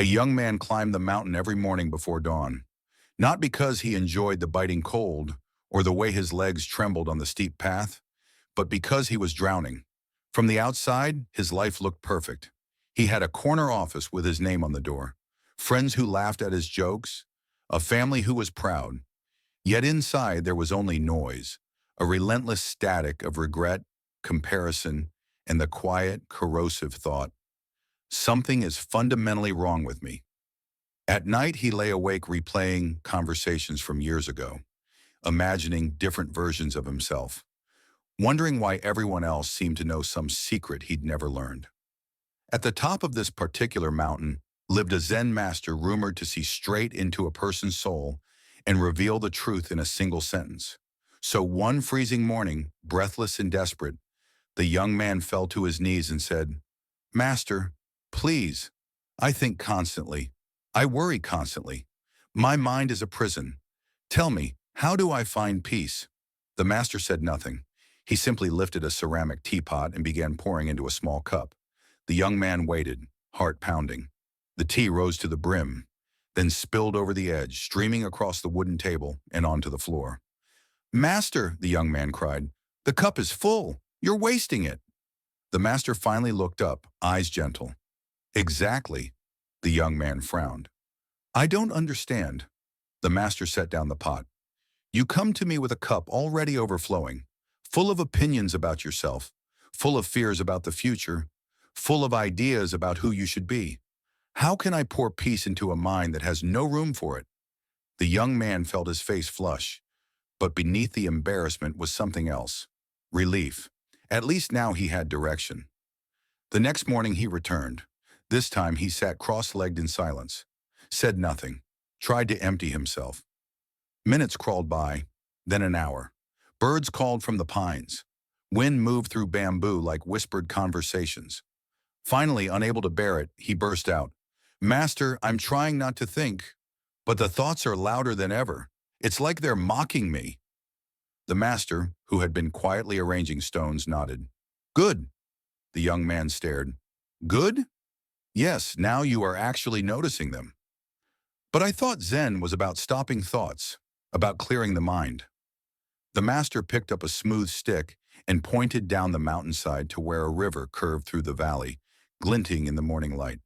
A young man climbed the mountain every morning before dawn, not because he enjoyed the biting cold or the way his legs trembled on the steep path, but because he was drowning. From the outside, his life looked perfect. He had a corner office with his name on the door, friends who laughed at his jokes, a family who was proud. Yet inside there was only noise, a relentless static of regret, comparison, and the quiet, corrosive thought, something is fundamentally wrong with me. At night he lay awake replaying conversations from years ago, imagining different versions of himself, wondering why everyone else seemed to know some secret he'd never learned. At the top of this particular mountain lived a Zen master rumored to see straight into a person's soul and reveal the truth in a single sentence. So one freezing morning, breathless and desperate, the young man fell to his knees and said, "Master, please, I think constantly. I worry constantly. My mind is a prison. Tell me, how do I find peace?" The master said nothing. He simply lifted a ceramic teapot and began pouring into a small cup. The young man waited, heart pounding. The tea rose to the brim, then spilled over the edge, streaming across the wooden table and onto the floor. "Master," the young man cried, "the cup is full. You're wasting it." The master finally looked up, eyes gentle. "Exactly," the young man frowned. "I don't understand." The master set down the pot. "You come to me with a cup already overflowing, full of opinions about yourself, full of fears about the future, full of ideas about who you should be. How can I pour peace into a mind that has no room for it?" The young man felt his face flush, but beneath the embarrassment was something else. Relief. At least now he had direction. The next morning he returned. This time he sat cross-legged in silence, said nothing, tried to empty himself. Minutes crawled by, then an hour. Birds called from the pines. Wind moved through bamboo like whispered conversations. Finally, unable to bear it, he burst out, "Master, I'm trying not to think, but the thoughts are louder than ever. It's like they're mocking me." The master, who had been quietly arranging stones, nodded. "Good." The young man stared. "Good? Yes, now you are actually noticing them. But I thought Zen was about stopping thoughts, about clearing the mind." The master picked up a smooth stick and pointed down the mountainside to where a river curved through the valley, glinting in the morning light.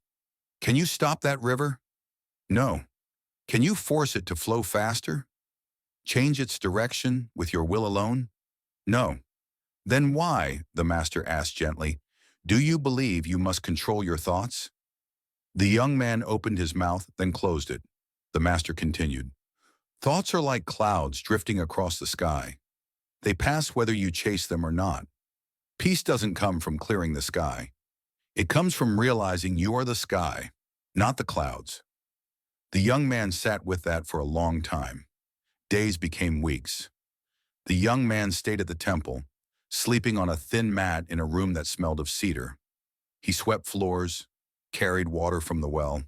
"Can you stop that river?" "No." "Can you force it to flow faster? Change its direction with your will alone?" "No." "Then why," the master asked gently, "do you believe you must control your thoughts?" The young man opened his mouth, then closed it. The master continued, "Thoughts are like clouds drifting across the sky. They pass whether you chase them or not. Peace doesn't come from clearing the sky. It comes from realizing you are the sky, not the clouds." The young man sat with that for a long time. Days became weeks. The young man stayed at the temple, sleeping on a thin mat in a room that smelled of cedar. He swept floors, carried water from the well,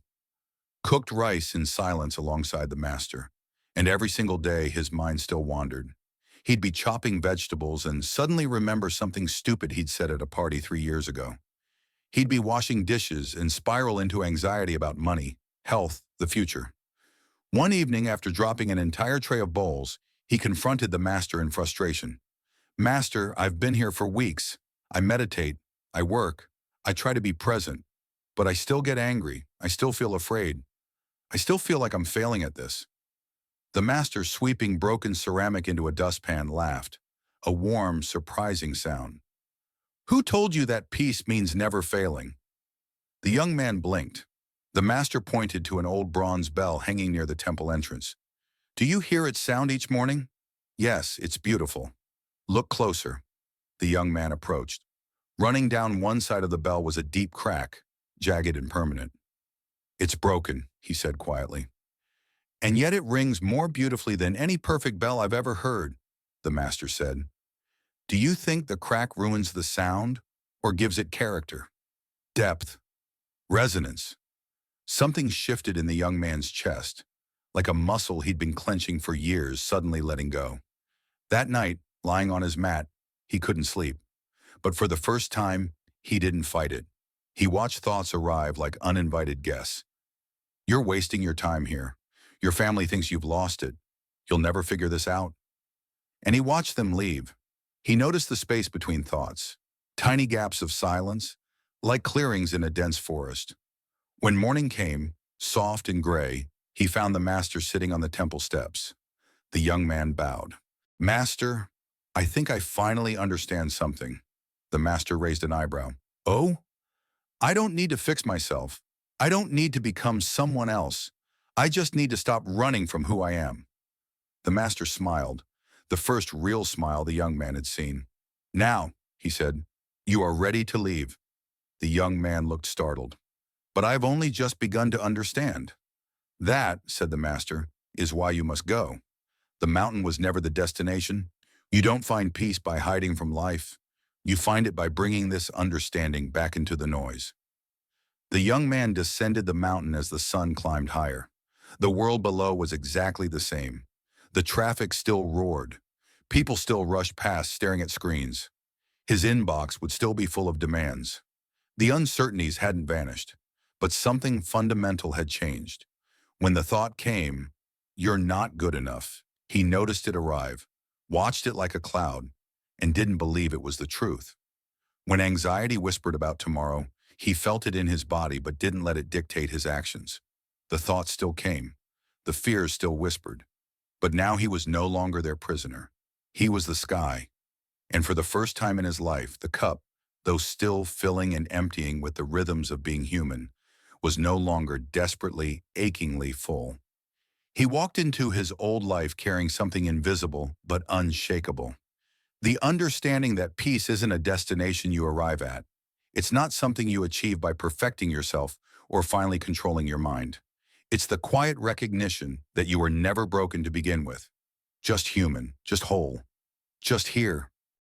cooked rice in silence alongside the master, and every single day his mind still wandered. He'd be chopping vegetables and suddenly remember something stupid he'd said at a party 3 years ago. He'd be washing dishes and spiral into anxiety about money, health, the future. One evening, after dropping an entire tray of bowls, he confronted the master in frustration. "Master, I've been here for weeks. I meditate, I work, I try to be present, but I still get angry, I still feel afraid. I still feel like I'm failing at this." The master, sweeping broken ceramic into a dustpan, laughed, a warm, surprising sound. "Who told you that peace means never failing?" The young man blinked. The master pointed to an old bronze bell hanging near the temple entrance. "Do you hear it sound each morning?" "Yes, it's beautiful." "Look closer." The young man approached. Running down one side of the bell was a deep crack, jagged and permanent. "It's broken," he said quietly. "And yet it rings more beautifully than any perfect bell I've ever heard," the master said. "Do you think the crack ruins the sound or gives it character, depth, resonance?" Something shifted in the young man's chest, like a muscle he'd been clenching for years suddenly letting go. That night, lying on his mat, he couldn't sleep. But for the first time, he didn't fight it. He watched thoughts arrive like uninvited guests. You're wasting your time here. Your family thinks you've lost it. You'll never figure this out. And he watched them leave. He noticed the space between thoughts, tiny gaps of silence, like clearings in a dense forest. When morning came, soft and gray, he found the master sitting on the temple steps. The young man bowed. Master, I think I finally understand something. The master raised an eyebrow. Oh? I don't need to fix myself. I don't need to become someone else. I just need to stop running from who I am. The master smiled, the first real smile the young man had seen. Now, he said, you are ready to leave. The young man looked startled. But I've only just begun to understand. That, said the master, is why you must go. The mountain was never the destination. You don't find peace by hiding from life. You find it by bringing this understanding back into the noise. The young man descended the mountain as the sun climbed higher. The world below was exactly the same. The traffic still roared. People still rushed past staring at screens. His inbox would still be full of demands. The uncertainties hadn't vanished, but something fundamental had changed. When the thought came, you're not good enough, he noticed it arrive, watched it like a cloud, and didn't believe it was the truth. When anxiety whispered about tomorrow, he felt it in his body but didn't let it dictate his actions. The thoughts still came. The fears still whispered. But now he was no longer their prisoner. He was the sky. And for the first time in his life, the cup, though still filling and emptying with the rhythms of being human, was no longer desperately, achingly full. He walked into his old life carrying something invisible but unshakable. The understanding that peace isn't a destination you arrive at. It's not something you achieve by perfecting yourself or finally controlling your mind. It's the quiet recognition that you were never broken to begin with. Just human, just whole, just here,